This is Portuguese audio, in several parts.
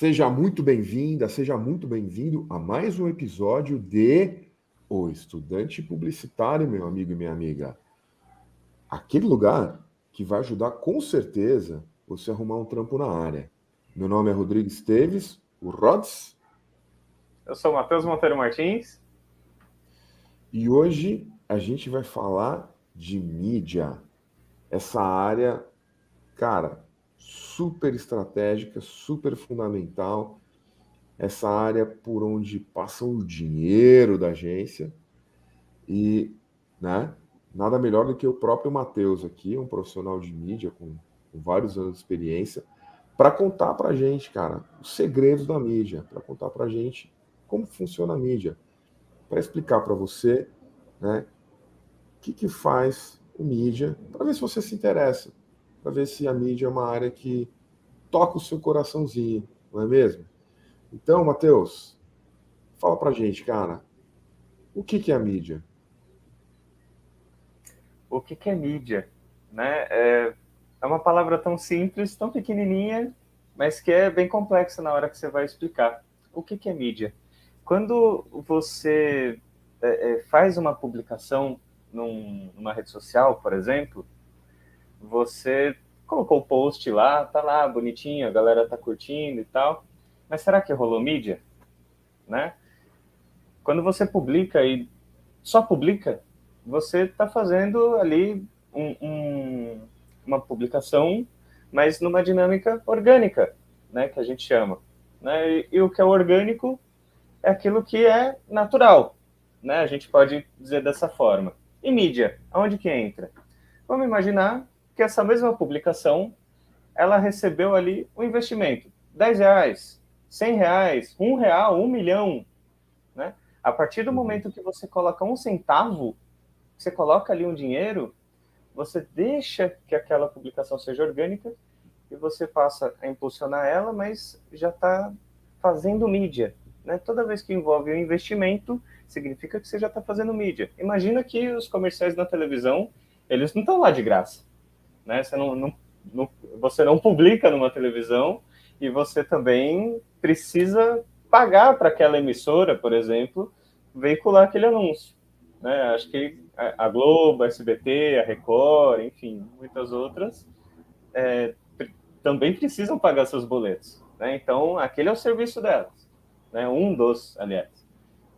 Seja muito bem-vinda, seja muito bem-vindo a mais um episódio de O Estudante Publicitário, meu amigo e minha amiga. Aquele lugar que vai ajudar com certeza você a arrumar um trampo na área. Meu nome é Rodrigo Esteves, o Rods, Eu sou o Matheus Monteiro Martins. e hoje a gente vai falar de mídia. Essa área, cara, super estratégica, super fundamental. Essa área por onde passa o dinheiro da agência e, né, nada melhor do que o próprio Matheus aqui, um profissional de mídia com vários anos de experiência, para contar para a gente, cara, os segredos da mídia, para contar para a gente como funciona a mídia, para explicar para você, né, o que faz o mídia, para ver se você se interessa, para ver se a mídia é uma área que toca o seu coraçãozinho, não é mesmo? Então, Matheus, fala pra gente, cara, o que é a mídia? O que é mídia? Né? É uma palavra tão simples, tão pequenininha, mas que é bem complexa na hora que você vai explicar. O que é mídia? Quando você faz uma publicação numa rede social, por exemplo, você colocou o post lá, tá lá bonitinho, a galera tá curtindo e tal, mas será que rolou mídia? Né? Quando você publica e só publica, você está fazendo ali uma publicação, mas numa dinâmica orgânica, né, que a gente chama. Né? E o que é orgânico é aquilo que é natural, né? A gente pode dizer dessa forma. E mídia, aonde que entra? Vamos imaginar que essa mesma publicação, ela recebeu ali um investimento, R$ 10, R$ 100, R$ 1, 1 milhão, né? A partir do Uhum. momento que você coloca 1 centavo, você coloca ali um dinheiro, você deixa que aquela publicação seja orgânica e você passa a impulsionar ela, mas já está fazendo mídia. Né? Toda vez que envolve um investimento, significa que você já está fazendo mídia. Imagina que os comerciais na televisão, eles não estão lá de graça. Né? Você não publica numa televisão e você também precisa pagar para aquela emissora, por exemplo, veicular aquele anúncio. Né? Acho que a Globo, a SBT, a Record, enfim, muitas outras, também precisam pagar seus boletos. Né? Então, aquele é o serviço delas. Né? Um dos, aliás.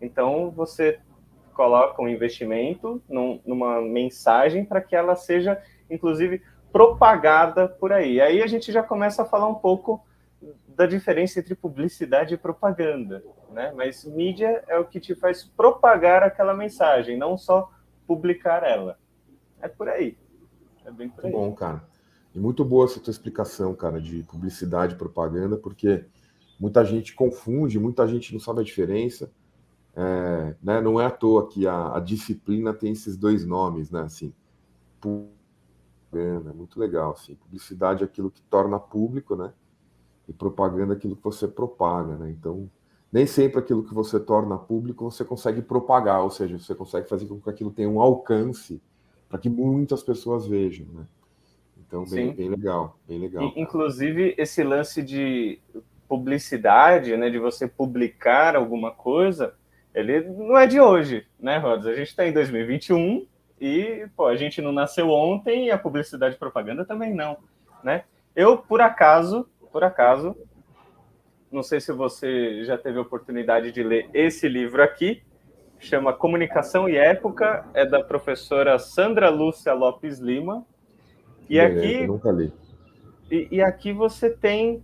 Então, você coloca um investimento numa mensagem para que ela seja, inclusive, propagada por aí. Aí a gente já começa a falar um pouco da diferença entre publicidade e propaganda, né? Mas mídia é o que te faz propagar aquela mensagem, não só publicar ela. É por aí. É bem por Muito aí. bom, cara. E muito boa essa tua explicação, cara, de publicidade e propaganda, porque muita gente confunde, muita gente não sabe a diferença. Né? Não é à toa que a disciplina tem esses dois nomes, né? Assim, propaganda, muito legal, assim. Publicidade é aquilo que torna público, né? E propaganda é aquilo que você propaga, né? Então, nem sempre aquilo que você torna público você consegue propagar, ou seja, você consegue fazer com que aquilo tenha um alcance para que muitas pessoas vejam, né? Então, Sim. bem legal, cara. Inclusive, esse lance de publicidade, né, de você publicar alguma coisa, ele não é de hoje, né, Rodas? A gente está em 2021 e, pô, a gente não nasceu ontem e a publicidade e propaganda também não, né? Eu, por acaso, não sei se você já teve a oportunidade de ler esse livro aqui, chama Comunicação e Época, é da professora Sandra Lúcia Lopes Lima, e Beleza, aqui nunca li. e aqui você tem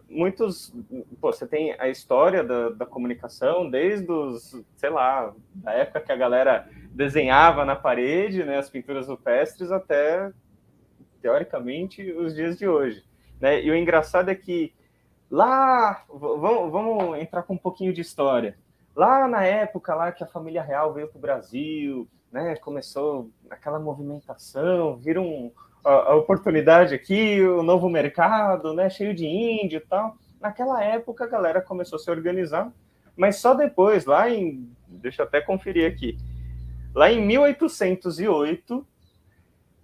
muitos. Pô, você tem a história da comunicação, desde os, sei lá, da época que a galera desenhava na parede, né, as pinturas rupestres, até, teoricamente, os dias de hoje. Né? E o engraçado é que lá. Vamos entrar com um pouquinho de história. Lá na época lá que a família real veio para o Brasil, né, começou aquela movimentação, viram a oportunidade aqui, o novo mercado, né, cheio de índio e tal. Naquela época a galera começou a se organizar, mas só depois, deixa eu até conferir aqui, lá em 1808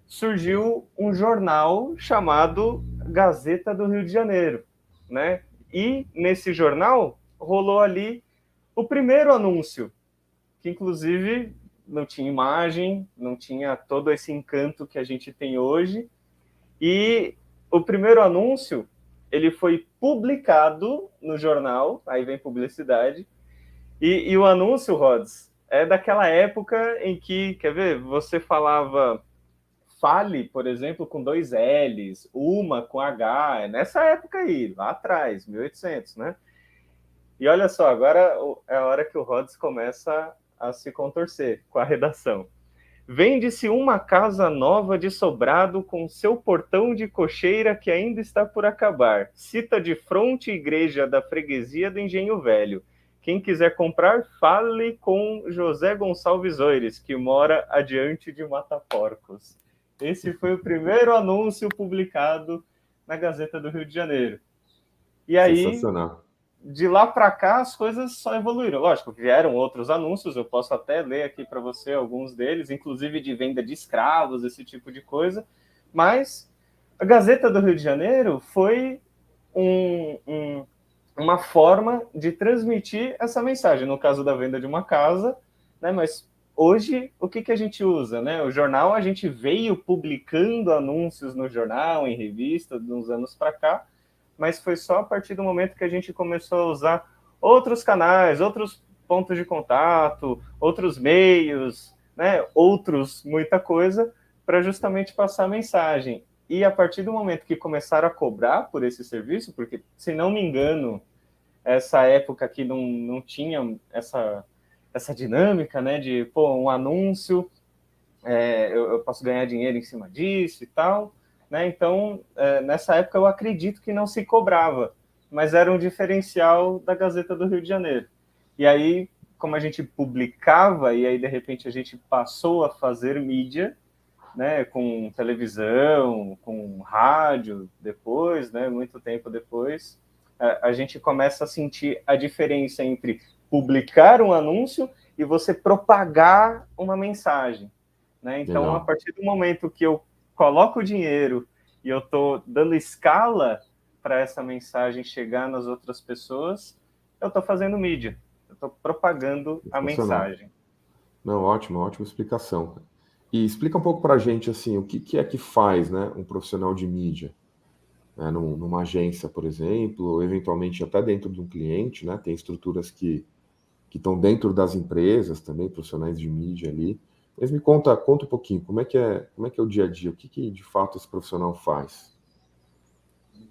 surgiu um jornal chamado Gazeta do Rio de Janeiro. né? E nesse jornal rolou ali o primeiro anúncio, que inclusive não tinha imagem, não tinha todo esse encanto que a gente tem hoje. E o primeiro anúncio, ele foi publicado no jornal, aí vem publicidade, e o anúncio, Rods, é daquela época em que, quer ver, você falava fale, por exemplo, com dois L's, uma com H, é nessa época aí, lá atrás, 1800, né? E olha só, agora é a hora que o Rods começa a se contorcer com a redação. Vende-se uma casa nova de sobrado com seu portão de cocheira que ainda está por acabar. Cita de fronte igreja da freguesia do Engenho Velho. Quem quiser comprar, fale com José Gonçalves Oires, que mora adiante de Mataporcos. Esse foi o primeiro anúncio publicado na Gazeta do Rio de Janeiro. E aí, Sensacional. de lá para cá, as coisas só evoluíram. Lógico, vieram outros anúncios, eu posso até ler aqui para você alguns deles, inclusive de venda de escravos, esse tipo de coisa. Mas a Gazeta do Rio de Janeiro foi uma forma de transmitir essa mensagem, no caso da venda de uma casa, né? Mas hoje, o que a gente usa, né? O jornal, a gente veio publicando anúncios no jornal, em revista, de uns anos para cá, mas foi só a partir do momento que a gente começou a usar outros canais, outros pontos de contato, outros meios, né? Outros, muita coisa, para justamente passar a mensagem. E a partir do momento que começaram a cobrar por esse serviço, porque, se não me engano, essa época que não tinha essa dinâmica, né, de, pô, um anúncio, eu posso ganhar dinheiro em cima disso e tal, né? Então, nessa época eu acredito que não se cobrava, mas era um diferencial da Gazeta do Rio de Janeiro. E aí, como a gente publicava, e aí de repente a gente passou a fazer mídia, né, com televisão, com rádio depois, né, muito tempo depois, a gente começa a sentir a diferença entre publicar um anúncio e você propagar uma mensagem, né? Então, a Legal. partir do momento que eu coloco o dinheiro e eu estou dando escala para essa mensagem chegar nas outras pessoas, eu estou fazendo mídia, eu estou propagando a Sensacional. mensagem. Não, ótimo, ótima explicação. E explica um pouco para a gente assim, o que é que faz, né, um profissional de mídia, né, numa agência, por exemplo, ou eventualmente até dentro de um cliente, né? Tem estruturas que estão dentro das empresas também, profissionais de mídia ali. Mas me conta um pouquinho, como é que é o dia a dia? O que de fato esse profissional faz?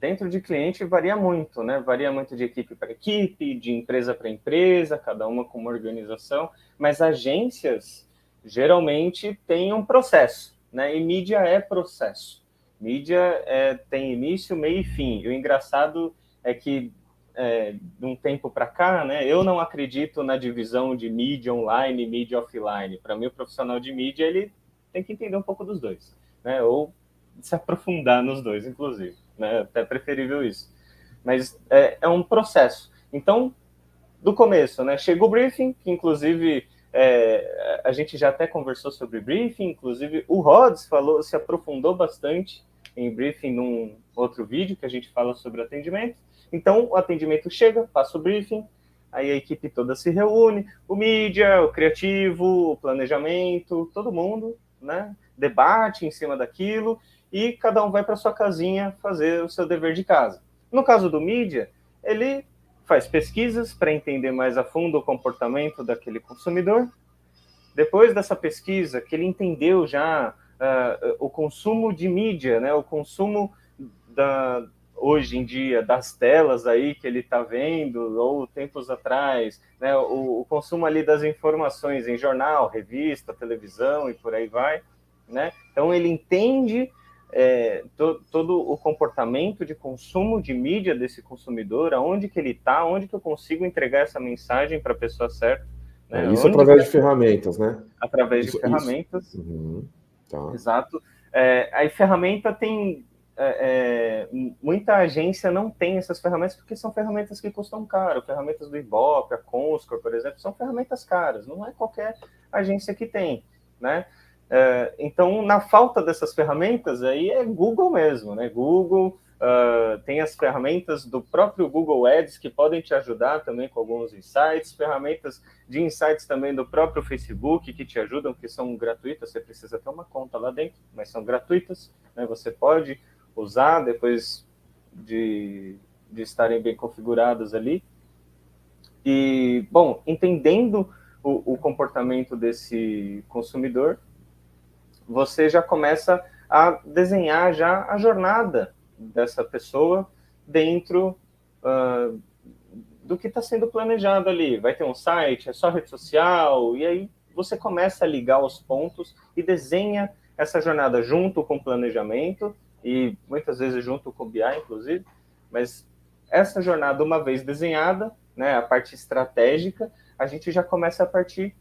Dentro de cliente varia muito, né? Varia muito de equipe para equipe, de empresa para empresa, cada uma com uma organização, mas agências geralmente têm um processo, né? E mídia é processo. Mídia tem início, meio e fim. E o engraçado é que de um tempo para cá, né? Eu não acredito na divisão de mídia online e mídia offline. Para mim, o profissional de mídia ele tem que entender um pouco dos dois, né? Ou se aprofundar nos dois, inclusive, né? Até preferível isso. Mas é um processo. Então, do começo, né? Chega o briefing, que inclusive a gente já até conversou sobre briefing, inclusive o Rods falou, se aprofundou bastante em briefing num outro vídeo que a gente fala sobre atendimento. Então, o atendimento chega, passa o briefing, aí a equipe toda se reúne, o mídia, o criativo, o planejamento, todo mundo, né? Debate em cima daquilo e cada um vai para sua casinha fazer o seu dever de casa. No caso do mídia, ele faz pesquisas para entender mais a fundo o comportamento daquele consumidor. Depois dessa pesquisa, que ele entendeu já o consumo de mídia, né, o consumo hoje em dia das telas aí que ele está vendo, ou tempos atrás, né, o consumo ali das informações em jornal, revista, televisão e por aí vai, né? Então ele entende todo o comportamento de consumo de mídia desse consumidor, aonde que ele está, onde que eu consigo entregar essa mensagem para a pessoa certa, né? Isso Onde através de ferramentas, né? através de Isso. ferramentas. Uhum, tá. Exato. Aí ferramenta tem. Muita agência não tem essas ferramentas porque são ferramentas que custam caro. Ferramentas do Ibope, a Comscore, por exemplo, são ferramentas caras. Não é qualquer agência que tem, né? Então, na falta dessas ferramentas, aí é Google mesmo, né? Google, tem as ferramentas do próprio Google Ads que podem te ajudar também com alguns insights, ferramentas de insights também do próprio Facebook que te ajudam, que são gratuitas, você precisa ter uma conta lá dentro, mas são gratuitas, né? Você pode usar depois de estarem bem configuradas ali. E, bom, entendendo o comportamento desse consumidor, você já começa a desenhar já a jornada dessa pessoa dentro do que está sendo planejado ali. Vai ter um site, é só rede social, e aí você começa a ligar os pontos e desenha essa jornada junto com o planejamento, e muitas vezes junto com o BI, inclusive, mas essa jornada, uma vez desenhada, né, a parte estratégica, a gente já começa a partir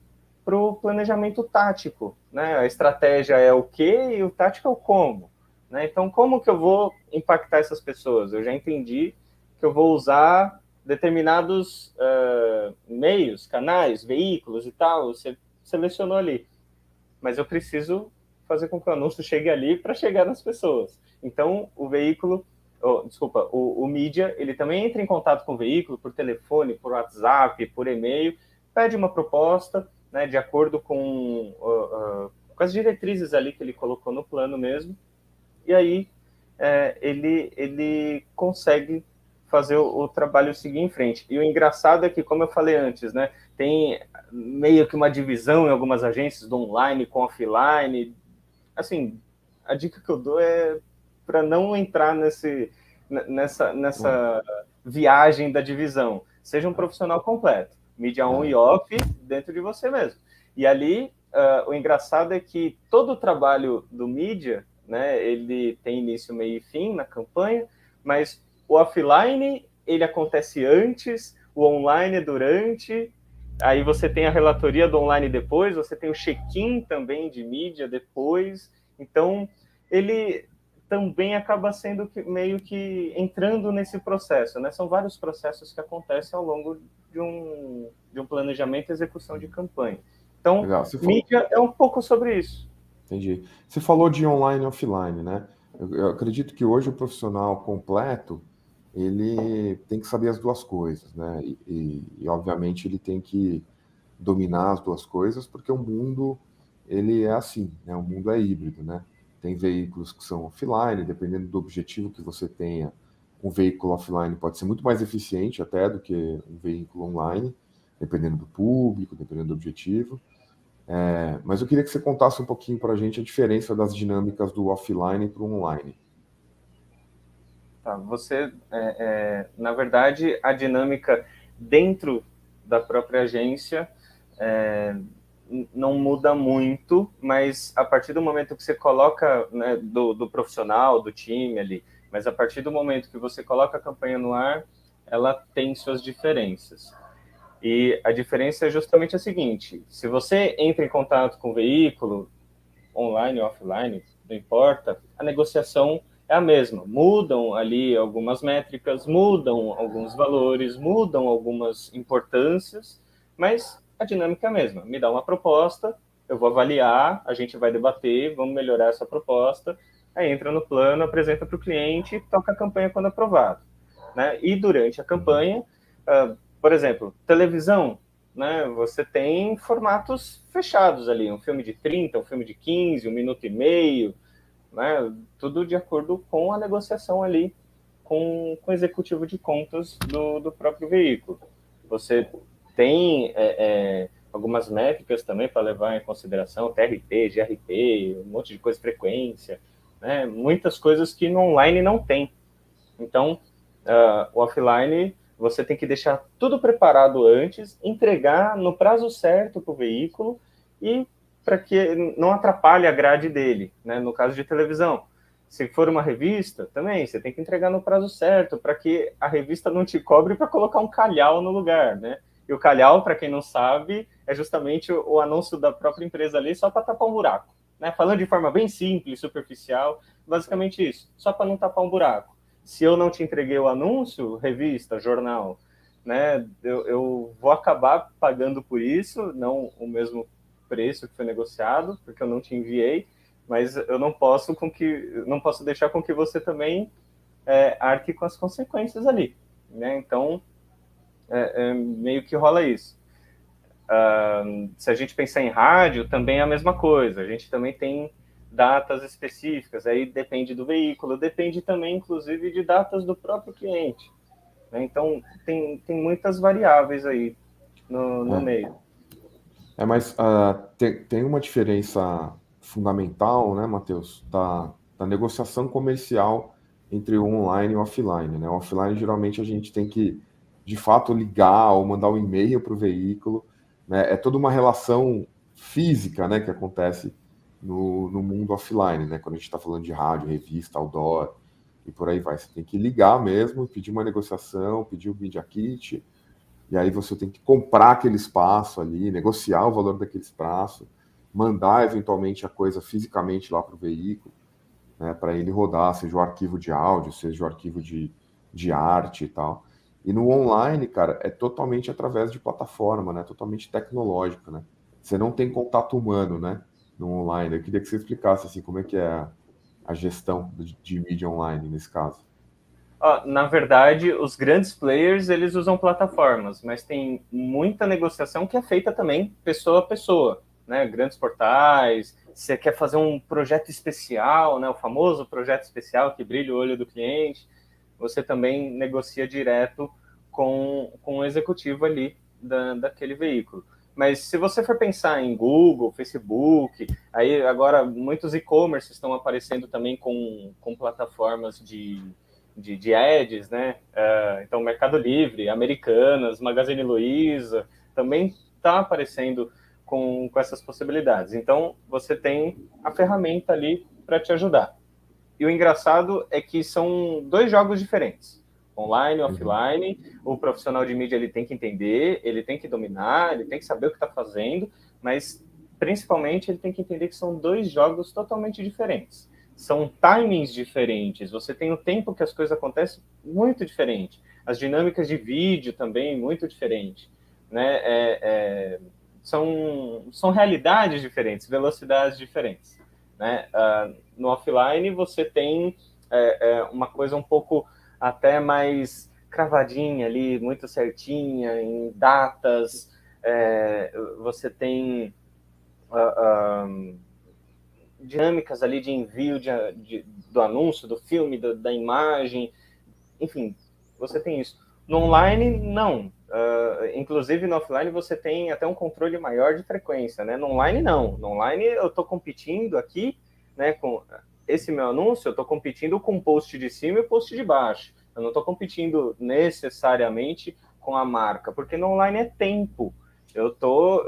para o planejamento tático, né? A estratégia é o que e o tático é o como, né? Então, como que eu vou impactar essas pessoas? Eu já entendi que eu vou usar determinados meios, canais, veículos e tal, você selecionou ali, mas eu preciso fazer com que o anúncio chegue ali para chegar nas pessoas. Então, o veículo, o mídia, ele também entra em contato com o veículo por telefone, por WhatsApp, por e-mail, pede uma proposta, né, de acordo com as diretrizes ali que ele colocou no plano mesmo, e aí ele consegue fazer o trabalho seguir em frente. E o engraçado é que, como eu falei antes, né, tem meio que uma divisão em algumas agências do online com offline. Assim, a dica que eu dou é para não entrar nessa viagem da divisão. Seja um profissional completo, mídia on e off dentro de você mesmo. E ali, o engraçado é que todo o trabalho do mídia, né, ele tem início, meio e fim na campanha, mas o offline, ele acontece antes, o online durante, aí você tem a relatoria do online depois, você tem o check-in também de mídia depois, então ele também acaba sendo meio que entrando nesse processo, né? São vários processos que acontecem ao longo de um planejamento e execução de campanha. Então, Legal. mídia é um pouco sobre isso. Entendi. Você falou de online e offline, né? Eu acredito que hoje o profissional completo, ele tem que saber as duas coisas, né? Obviamente, ele tem que dominar as duas coisas, porque o mundo, ele é assim, né? O mundo é híbrido, né? Tem veículos que são offline, dependendo do objetivo que você tenha, um veículo offline pode ser muito mais eficiente até do que um veículo online, dependendo do público, dependendo do objetivo. Mas eu queria que você contasse um pouquinho para a gente a diferença das dinâmicas do offline para o online. Tá, na verdade, a dinâmica dentro da própria agência não muda muito, mas a partir do momento que você coloca, né, do profissional, do time ali, mas a partir do momento que você coloca a campanha no ar, ela tem suas diferenças. E a diferença é justamente a seguinte: se você entra em contato com o veículo, online ou offline, não importa, a negociação é a mesma. Mudam ali algumas métricas, mudam alguns valores, mudam algumas importâncias, mas a dinâmica é a mesma. Me dá uma proposta, eu vou avaliar, a gente vai debater, vamos melhorar essa proposta, aí entra no plano, apresenta para o cliente e toca a campanha quando aprovado. Né? E durante a campanha, por exemplo, televisão, né? Você tem formatos fechados ali, um filme de 30, um filme de 15, 1 minuto e meio, né? Tudo de acordo com a negociação ali com o executivo de contas do próprio veículo. Você tem algumas métricas também para levar em consideração, TRP, GRP, um monte de coisa, frequência, né? Muitas coisas que no online não tem. Então, o offline, você tem que deixar tudo preparado antes, entregar no prazo certo para o veículo e para que não atrapalhe a grade dele, né? No caso de televisão. Se for uma revista, também, você tem que entregar no prazo certo, para que a revista não te cobre para colocar um calhau no lugar, né? E o calhau, para quem não sabe, é justamente o anúncio da própria empresa ali, só para tapar um buraco. Né? Falando de forma bem simples, superficial, basicamente isso, só para não tapar um buraco. Se eu não te entreguei o anúncio, revista, jornal, né, eu vou acabar pagando por isso, não o mesmo preço que foi negociado, porque eu não te enviei, mas eu não posso deixar com que você também arque com as consequências ali, né? Então, meio que rola isso. Se a gente pensar em rádio, também é a mesma coisa. A gente também tem datas específicas, aí depende do veículo, depende também, inclusive, de datas do próprio cliente, né? Então, tem muitas variáveis aí no É, meio. mas tem uma diferença fundamental, né, Matheus, da negociação comercial entre o online e o offline, né? O offline, geralmente, a gente tem que, de fato, ligar ou mandar um e-mail para o veículo, né? É toda uma relação física, né, que acontece no mundo offline, né? Quando a gente está falando de rádio, revista, outdoor e por aí vai. Você tem que ligar mesmo, pedir uma negociação, pedir o Media Kit, e aí você tem que comprar aquele espaço ali, negociar o valor daquele espaço, mandar eventualmente a coisa fisicamente lá para o veículo, né, para ele rodar, seja o arquivo de áudio, seja o arquivo de arte e tal. E no online, cara, é totalmente através de plataforma, né? Totalmente tecnológico, né? Você não tem contato humano, né? No online. Eu queria que você explicasse assim como é que é a gestão de mídia online nesse caso. Na verdade, os grandes players, eles usam plataformas, mas tem muita negociação que é feita também pessoa a pessoa, né? Grandes portais, você quer fazer um projeto especial, né? O famoso projeto especial que brilha o olho do cliente, você também negocia direto com o executivo ali daquele veículo. Mas se você for pensar em Google, Facebook, aí agora muitos e-commerce estão aparecendo também com plataformas de ads, né? Então, Mercado Livre, Americanas, Magazine Luiza, também está aparecendo com essas possibilidades. Então, você tem a ferramenta ali para te ajudar. E o engraçado é que são dois jogos diferentes, online e Uhum. offline. O profissional de mídia ele tem que entender, ele tem que dominar, ele tem que saber o que está fazendo, mas principalmente ele tem que entender que são dois jogos totalmente diferentes. São timings diferentes, você tem o tempo que as coisas acontecem muito diferente. As dinâmicas de vídeo também muito diferente, né? São realidades diferentes, velocidades diferentes, né? No offline você tem uma coisa um pouco até mais cravadinha ali, muito certinha, em datas, você tem dinâmicas ali de envio do anúncio, do filme, da imagem, enfim, você tem isso. No online, não. Inclusive no offline você tem até um controle maior de frequência, né? No online, não. No online eu estou competindo aqui, né, com esse meu anúncio, eu estou competindo com o post de cima e o post de baixo. Eu não estou competindo necessariamente com a marca, porque no online é tempo. Eu estou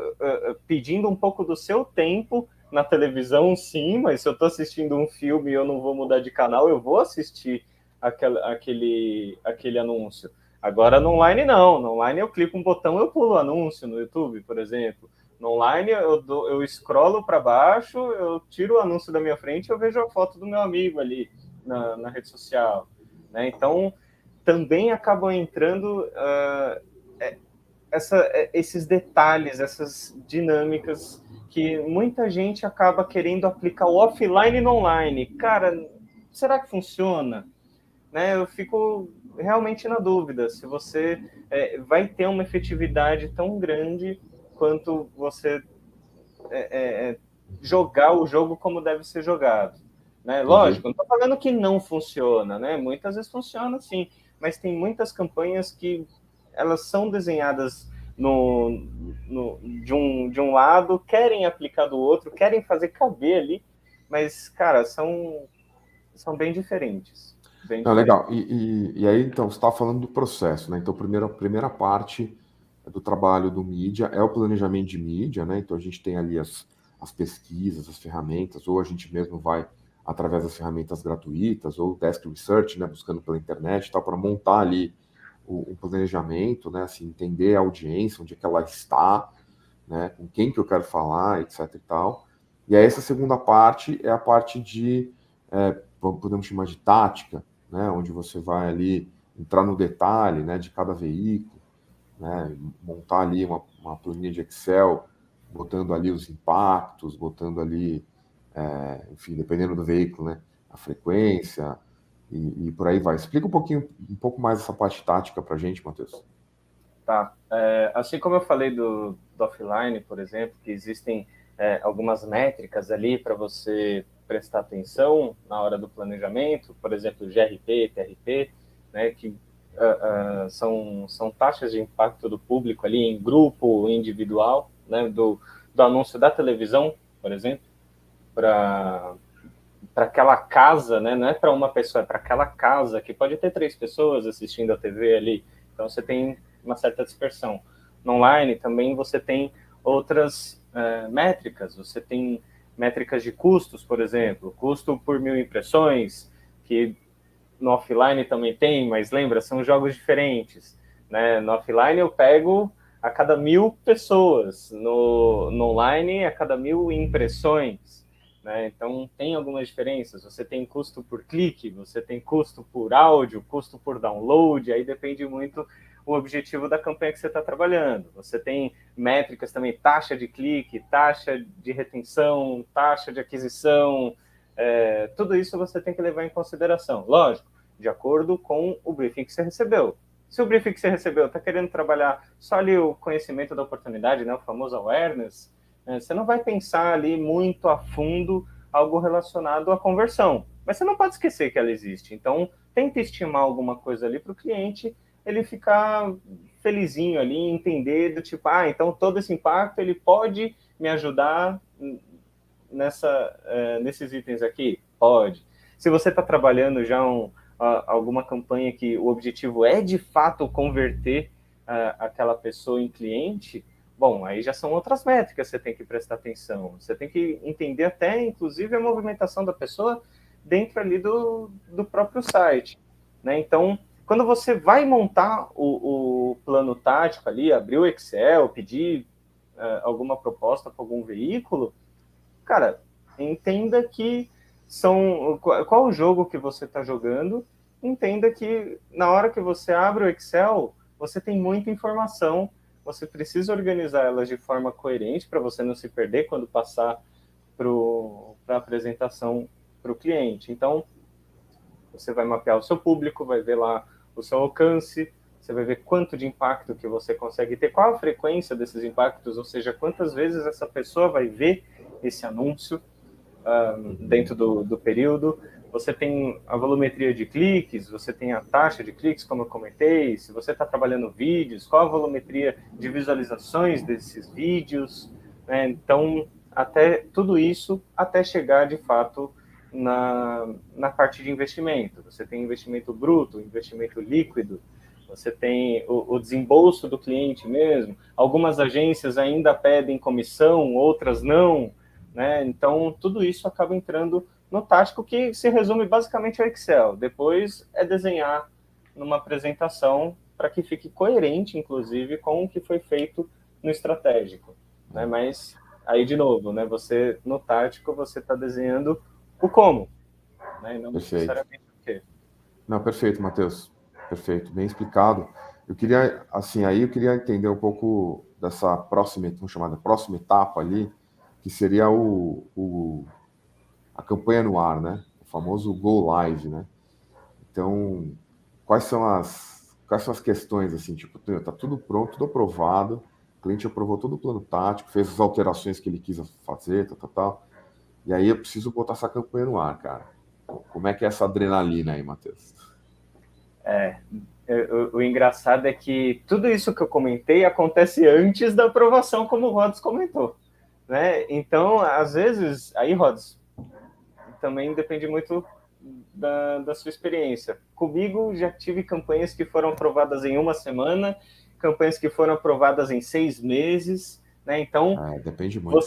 pedindo um pouco do seu tempo na televisão, sim, mas se eu estou assistindo um filme e eu não vou mudar de canal, eu vou assistir aquele anúncio. Agora no online não, no online eu clico um botão, eu pulo o anúncio no YouTube, por exemplo. No online eu scrollo para baixo, eu tiro o anúncio da minha frente e eu vejo a foto do meu amigo ali na rede social, né? Então também acabam entrando esses detalhes, essas dinâmicas que muita gente acaba querendo aplicar o offline no online. Cara, será que funciona? Né, eu fico realmente na dúvida se você vai ter uma efetividade tão grande quanto você jogar o jogo como deve ser jogado. Né? Entendi. Lógico, não estou falando que não funciona, né? Muitas vezes funciona sim, mas tem muitas campanhas que elas são desenhadas de um lado, querem aplicar do outro, querem fazer caber ali, mas, cara, são bem diferentes. Bem Não, diferentes. legal. E aí, então, você está falando do processo, né? Então, a primeira parte do trabalho do mídia é o planejamento de mídia, né? Então, a gente tem ali as pesquisas, as ferramentas, ou a gente mesmo vai através das ferramentas gratuitas, ou desk research, né? Buscando pela internet e tal, para montar ali o planejamento, né? Assim, entender a audiência, onde é que ela está, né? Com quem que eu quero falar, etc e tal. E aí, essa segunda parte é a parte de, podemos chamar de tática, né, onde você vai ali entrar no detalhe, né, de cada veículo, né, montar ali uma planilha de Excel, botando ali os impactos, botando ali, enfim, dependendo do veículo, né, a frequência, e por aí vai. Explica um pouco mais essa parte tática para a gente, Matheus. Tá. Assim como eu falei do offline, por exemplo, que existem algumas métricas ali para você prestar atenção na hora do planejamento, por exemplo, GRP, TRP, né, que são taxas de impacto do público ali em grupo, individual, né, do anúncio da televisão, por exemplo, para aquela casa, né? Não é para uma pessoa, é para aquela casa que pode ter 3 pessoas assistindo a TV ali. Então você tem uma certa dispersão. No online também você tem outras métricas. Você tem métricas de custos, por exemplo, custo por 1.000 impressões, que no offline também tem, mas lembra, são jogos diferentes. Né? No offline eu pego a cada 1.000 pessoas, no online a cada 1.000 impressões. Né? Então, tem algumas diferenças. Você tem custo por clique, você tem custo por áudio, custo por download, aí depende muito o objetivo da campanha que você está trabalhando. Você tem métricas também, taxa de clique, taxa de retenção, taxa de aquisição, tudo isso você tem que levar em consideração. Lógico, de acordo com o briefing que você recebeu. Se o briefing que você recebeu está querendo trabalhar só ali o conhecimento da oportunidade, né, o famoso awareness, você não vai pensar ali muito a fundo algo relacionado à conversão. Mas você não pode esquecer que ela existe. Então, tenta estimar alguma coisa ali para o cliente ele ficar felizinho ali, entender do tipo, então todo esse impacto ele pode me ajudar nesses itens aqui? Pode. Se você está trabalhando já alguma campanha que o objetivo é de fato converter aquela pessoa em cliente, bom, aí já são outras métricas que você tem que prestar atenção. Você tem que entender até, inclusive, a movimentação da pessoa dentro ali do próprio site. Né? Então, quando você vai montar o plano tático ali, abrir o Excel, pedir alguma proposta para algum veículo, cara, entenda que qual o jogo que você está jogando, entenda que na hora que você abre o Excel, você tem muita informação, você precisa organizar elas de forma coerente para você não se perder quando passar para a apresentação para o cliente. Então, você vai mapear o seu público, vai ver lá o seu alcance, você vai ver quanto de impacto que você consegue ter, qual a frequência desses impactos, ou seja, quantas vezes essa pessoa vai ver esse anúncio dentro do período. Você tem a volumetria de cliques, você tem a taxa de cliques, como eu comentei, se você está trabalhando vídeos, qual a volumetria de visualizações desses vídeos, né? Então, até tudo isso, até chegar, de fato, na parte de investimento. Você tem investimento bruto, investimento líquido, você tem o desembolso do cliente mesmo. Algumas agências ainda pedem comissão, outras não, né? Então, tudo isso acaba entrando no tático, que se resume basicamente ao Excel. Depois é desenhar numa apresentação para que fique coerente, inclusive, com o que foi feito no estratégico. Né? Mas, aí, de novo, né? Você, no tático, você está desenhando o como, né? E não Perfeito. necessariamente o quê. Não, perfeito, Matheus. Perfeito, bem explicado. Eu queria, assim, aí eu queria entender um pouco dessa próxima, vamos chamar de próxima etapa ali, que seria a campanha no ar, né? O famoso Go Live, né? Então, quais são as questões, assim, tipo, tá tudo pronto, tudo aprovado, o cliente aprovou todo o plano tático, fez as alterações que ele quis fazer, tal. E aí eu preciso botar essa campanha no ar, cara. Como é que é essa adrenalina aí, Matheus? O engraçado é que tudo isso que eu comentei acontece antes da aprovação, como o Rods comentou. Né? Então, às vezes, aí, Rods, também depende muito da sua experiência. Comigo, já tive campanhas que foram aprovadas em uma semana, campanhas que foram aprovadas em 6 meses, né? Então, Depende muito.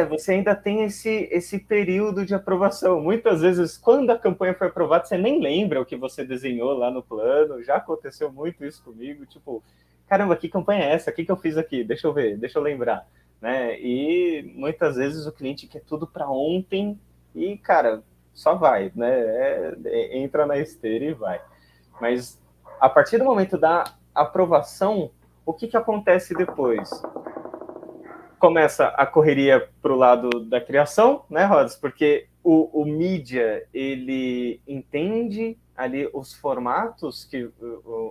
você ainda tem esse período de aprovação. Muitas vezes, quando a campanha foi aprovada, você nem lembra o que você desenhou lá no plano. Já aconteceu muito isso comigo, tipo, caramba, que campanha é essa? O que eu fiz aqui? Deixa eu ver, deixa eu lembrar. Né? E muitas vezes o cliente quer tudo para ontem e, cara, só vai, né? Entra na esteira e vai. Mas a partir do momento da aprovação, o que acontece depois? Começa a correria para o lado da criação, né, Rodas? Porque o mídia, ele entende ali os formatos que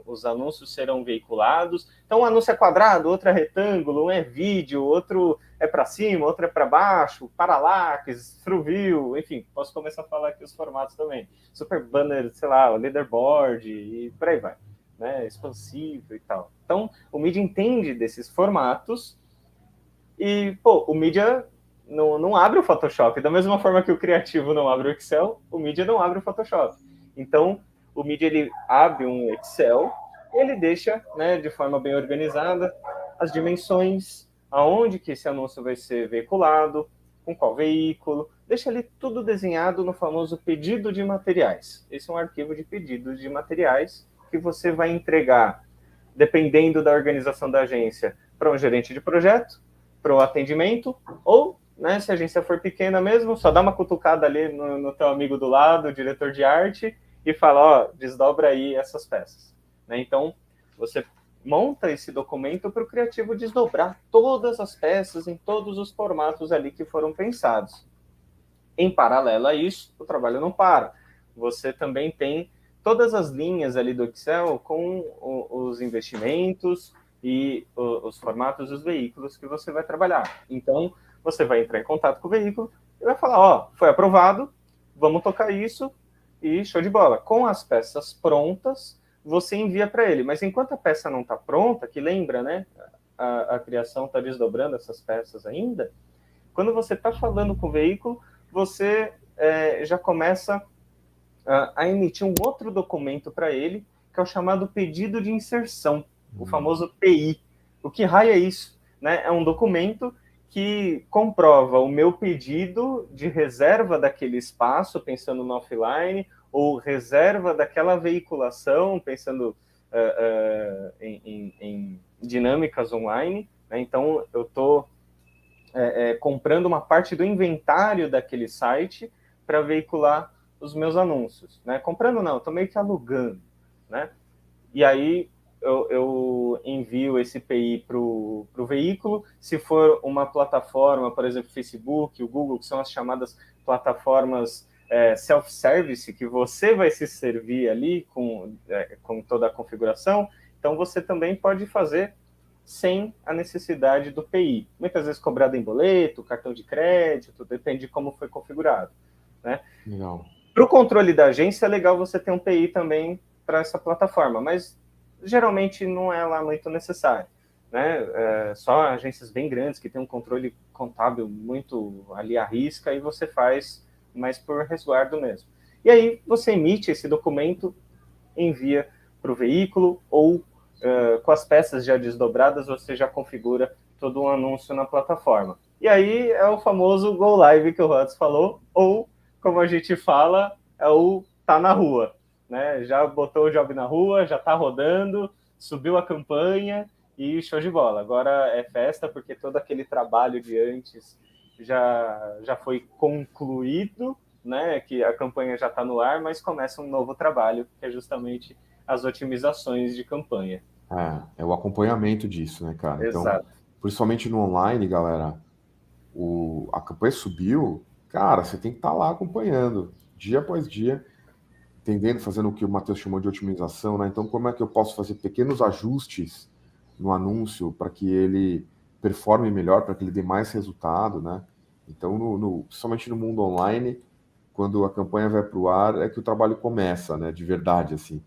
os anúncios serão veiculados. Então, um anúncio é quadrado, outro é retângulo, um é vídeo, outro é para cima, outro é para baixo, parallax, through view, enfim, posso começar a falar aqui os formatos também. Super banner, sei lá, o leaderboard e por aí vai, né? Expansivo e tal. Então, o mídia entende desses formatos e, pô, o mídia não abre o Photoshop. Da mesma forma que o criativo não abre o Excel, o mídia não abre o Photoshop. Então, o mídia ele abre um Excel, ele deixa, né, de forma bem organizada as dimensões, aonde que esse anúncio vai ser veiculado, com qual veículo, deixa ali tudo desenhado no famoso pedido de materiais. Esse é um arquivo de pedidos de materiais que você vai entregar, dependendo da organização da agência, para um gerente de projeto, para o atendimento, ou, né, se a agência for pequena mesmo, só dá uma cutucada ali no teu amigo do lado, o diretor de arte, e fala, ó, desdobra aí essas peças. Né? Então, você monta esse documento para o criativo desdobrar todas as peças em todos os formatos ali que foram pensados. Em paralelo a isso, o trabalho não para. Você também tem todas as linhas ali do Excel com os investimentos e os formatos dos veículos que você vai trabalhar. Então, você vai entrar em contato com o veículo e vai falar, ó, foi aprovado, vamos tocar isso e show de bola. Com as peças prontas, você envia para ele. Mas enquanto a peça não está pronta, que lembra, né? A criação está desdobrando essas peças ainda. Quando você está falando com o veículo, você já começa a emitir um outro documento para ele, que é o chamado pedido de inserção, o famoso PI. O que raio é isso? Né? É um documento que comprova o meu pedido de reserva daquele espaço, pensando no offline, ou reserva daquela veiculação, pensando em dinâmicas online. Né? Então, eu estou comprando uma parte do inventário daquele site para veicular os meus anúncios. Né? Comprando não, estou meio que alugando. Né? E aí eu envio esse API para o veículo. Se for uma plataforma, por exemplo, Facebook, o Google, que são as chamadas plataformas self-service, que você vai se servir ali com toda a configuração, então você também pode fazer sem a necessidade do PI. Muitas vezes cobrado em boleto, cartão de crédito, depende de como foi configurado. Né? Para o controle da agência, é legal você ter um PI também para essa plataforma, mas geralmente não é lá muito necessário. Né? Só agências bem grandes que têm um controle contábil muito ali à risca e você faz mais por resguardo mesmo. E aí você emite esse documento, envia para o veículo ou com as peças já desdobradas, você já configura todo um anúncio na plataforma. E aí é o famoso Go Live que o Rods falou, ou, como a gente fala, é o tá na rua. Né? Já botou o job na rua, já está rodando, subiu a campanha e show de bola. Agora é festa, porque todo aquele trabalho de antes já foi concluído, né? Que a campanha já está no ar, mas começa um novo trabalho, que é justamente as otimizações de campanha. É o acompanhamento disso, né, cara? Exato. Então, principalmente no online, galera, a campanha subiu, cara, você tem que estar lá acompanhando, dia após dia, entendendo, fazendo o que o Matheus chamou de otimização, né? Então, como é que eu posso fazer pequenos ajustes no anúncio para que ele performe melhor, para que ele dê mais resultado, né? Então, principalmente no mundo online, quando a campanha vai para o ar, é que o trabalho começa, né? De verdade, assim.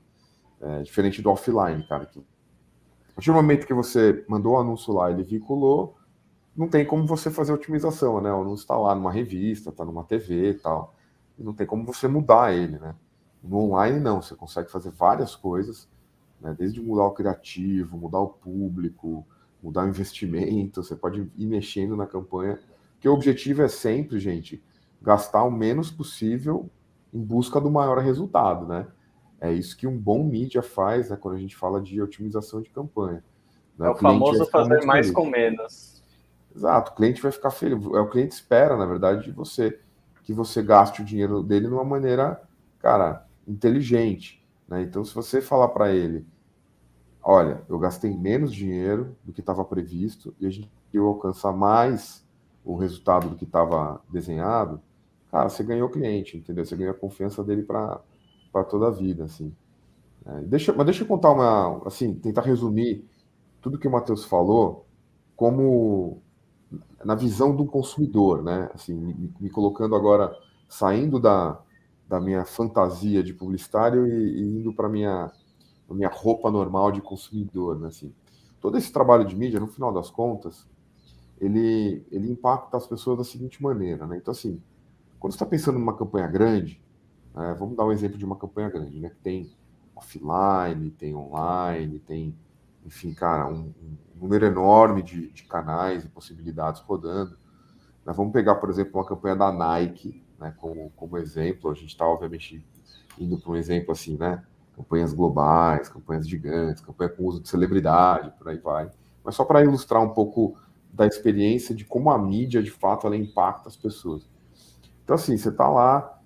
Diferente do offline, cara. A partir do momento que você mandou o anúncio lá, ele vinculou, não tem como você fazer otimização, né? O anúncio está lá numa revista, está numa TV e tal. E não tem como você mudar ele, né? No online, não. Você consegue fazer várias coisas, né? Desde mudar o criativo, mudar o público, mudar o investimento. Você pode ir mexendo na campanha. Porque o objetivo é sempre, gente, gastar o menos possível em busca do maior resultado, né? É isso que um bom mídia faz, né, quando a gente fala de otimização de campanha. Né? É o famoso fazer mais feliz. com menos. Exato, o cliente vai ficar feliz. O cliente espera, na verdade, de você que você gaste o dinheiro dele de uma maneira, cara, inteligente. Né? Então, se você falar para ele, olha, eu gastei menos dinheiro do que estava previsto e a gente conseguiu alcançar mais o resultado do que estava desenhado, cara, você ganhou o cliente, entendeu? Você ganhou a confiança dele para para toda a vida, assim. Mas deixa eu contar assim, tentar resumir tudo que o Matheus falou como na visão do consumidor, né? Assim, me colocando agora, saindo da minha fantasia de publicitário e indo para minha roupa normal de consumidor, né? Assim, todo esse trabalho de mídia, no final das contas, ele impacta as pessoas da seguinte maneira, né? Então, assim, quando você está pensando numa campanha grande, vamos dar um exemplo de uma campanha grande, né? Que tem offline, tem online, tem, enfim, cara, um número enorme de canais e possibilidades rodando. Nós vamos pegar, por exemplo, uma campanha da Nike, né, como exemplo. A gente está, obviamente, indo para um exemplo assim, né? Campanhas globais, campanhas gigantes, campanha com uso de celebridade, por aí vai. Mas só para ilustrar um pouco da experiência de como a mídia, de fato, ela impacta as pessoas. Então, assim, você está lá,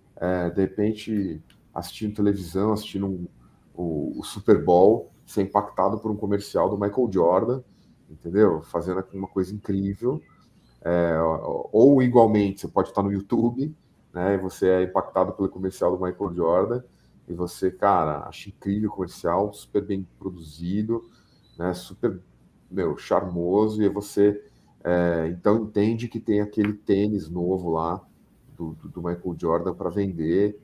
de repente, assistindo televisão, assistindo o Super Bowl, ser impactado por um comercial do Michael Jordan, entendeu? Fazendo uma coisa incrível. Ou, igualmente, você pode estar no YouTube, né? E você é impactado pelo comercial do Michael Jordan, e você, cara, acha incrível o comercial, super bem produzido, né? Super, meu, charmoso, e você, então, entende que tem aquele tênis novo lá, do Michael Jordan para vender,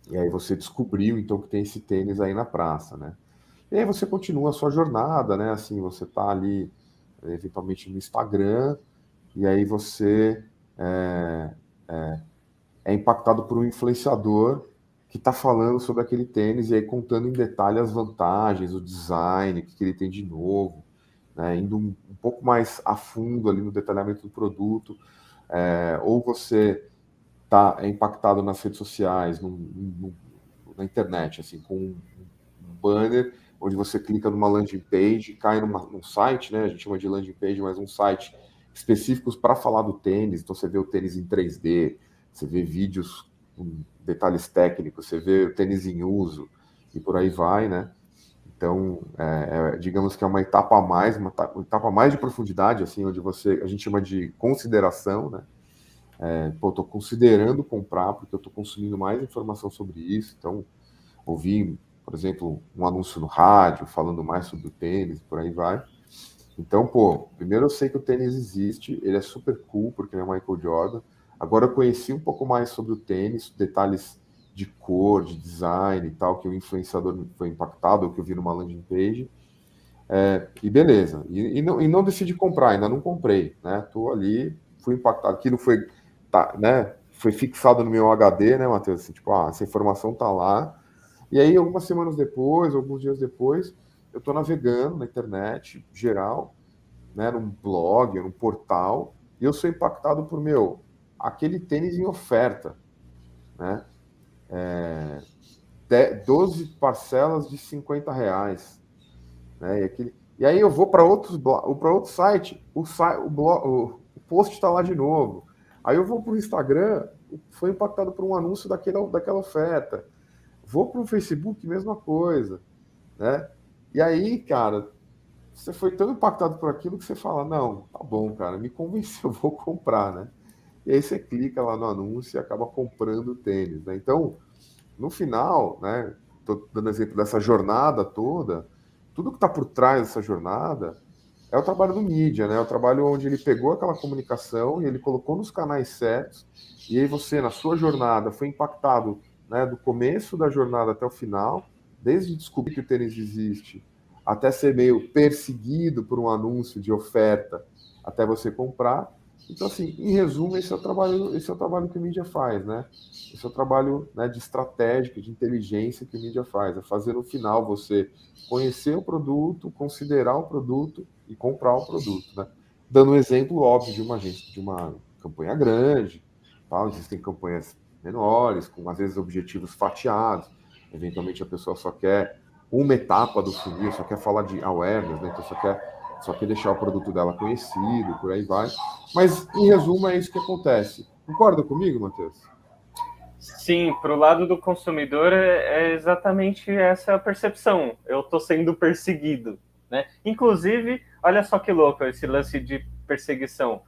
e aí você descobriu então que tem esse tênis aí na praça, né? E aí você continua a sua jornada, né? Assim, você está ali eventualmente no Instagram, e aí você é, é impactado por um influenciador que está falando sobre aquele tênis e aí contando em detalhe as vantagens, o design, o que ele tem de novo, né? Indo um pouco mais a fundo ali no detalhamento do produto, ou você é impactado nas redes sociais, na internet, assim, com um banner onde você clica numa landing page, cai num site, né? A gente chama de landing page, mas um site específicos para falar do tênis. Então você vê o tênis em 3D, você vê vídeos com detalhes técnicos, você vê o tênis em uso e por aí vai, né? Então, digamos que é uma etapa a mais, uma etapa a mais de profundidade, assim, onde a gente chama de consideração, né? Pô, estou considerando comprar porque eu estou consumindo mais informação sobre isso. Então, ouvi, por exemplo, um anúncio no rádio falando mais sobre o tênis, por aí vai. Então, pô, primeiro eu sei que o tênis existe, ele é super cool porque ele é Michael Jordan. Agora eu conheci um pouco mais sobre o tênis, detalhes de cor, de design e tal, que o influenciador foi impactado, ou que eu vi numa landing page. E beleza. E não decidi comprar, ainda não comprei, né? Tô ali, fui impactado. Aquilo foi, né? Foi fixado no meu HD, né, Matheus? Assim, tipo, essa informação tá lá. E aí, algumas semanas depois, alguns dias depois, eu tô navegando na internet, geral, né? Num blog, num portal, e eu sou impactado por, aquele tênis em oferta, né? 12 parcelas de R$ 50. Né? E aí eu vou para outro site, o post está lá de novo. Aí eu vou para o Instagram, foi impactado por um anúncio daquela oferta. Vou para o Facebook, mesma coisa, né? E aí, cara, você foi tão impactado por aquilo que você fala, não, tá bom, cara, me convenceu, eu vou comprar, né? E aí você clica lá no anúncio e acaba comprando o tênis, né? Então, no final, né, estou dando exemplo dessa jornada toda, tudo que está por trás dessa jornada é o trabalho do mídia, né? É o trabalho onde ele pegou aquela comunicação e ele colocou nos canais certos, e aí você, na sua jornada, foi impactado, né, do começo da jornada até o final, desde descobrir que o tênis existe, até ser meio perseguido por um anúncio de oferta, até você comprar. Então, assim, em resumo, esse é o trabalho que a mídia faz, né? Esse é o trabalho, né, de estratégia, de inteligência que a mídia faz. É fazer no final você conhecer o produto, considerar o produto e comprar o produto, né? Dando um exemplo óbvio de uma agência, de uma campanha grande, tal. Existem campanhas menores, com às vezes objetivos fatiados. Eventualmente a pessoa só quer uma etapa do funil, só quer falar de awareness, né? Então só quer deixar o produto dela conhecido, por aí vai. Mas, em resumo, é isso que acontece. Concorda comigo, Matheus? Sim, para o lado do consumidor é exatamente essa a percepção. Eu estou sendo perseguido, né? Inclusive, olha só que louco esse lance de perseguição.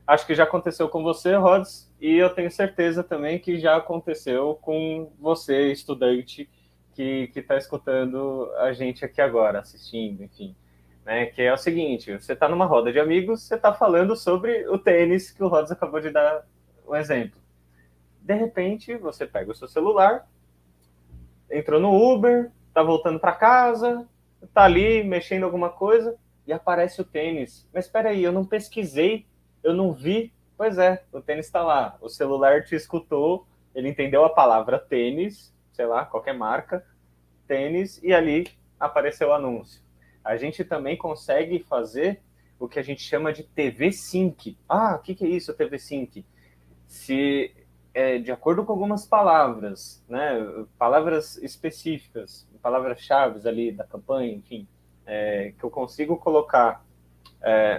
Acho que já aconteceu com você, Rods, e eu tenho certeza também que já aconteceu com você, estudante, que está escutando a gente aqui agora, assistindo, enfim. Né, que é o seguinte, você está numa roda de amigos, você está falando sobre o tênis que o Rods acabou de dar um exemplo. De repente, você pega o seu celular, entrou no Uber, está voltando para casa, está ali mexendo alguma coisa e aparece o tênis. Mas espera aí, eu não pesquisei, eu não vi. Pois é, o tênis está lá. O celular te escutou, ele entendeu a palavra tênis, sei lá, qualquer marca, tênis, e ali apareceu o anúncio. A gente também consegue fazer o que a gente chama de TV Sync. Ah, o que é isso, TV Sync? Se, de acordo com algumas palavras, né, palavras específicas, palavras-chave ali da campanha, enfim, que eu consigo colocar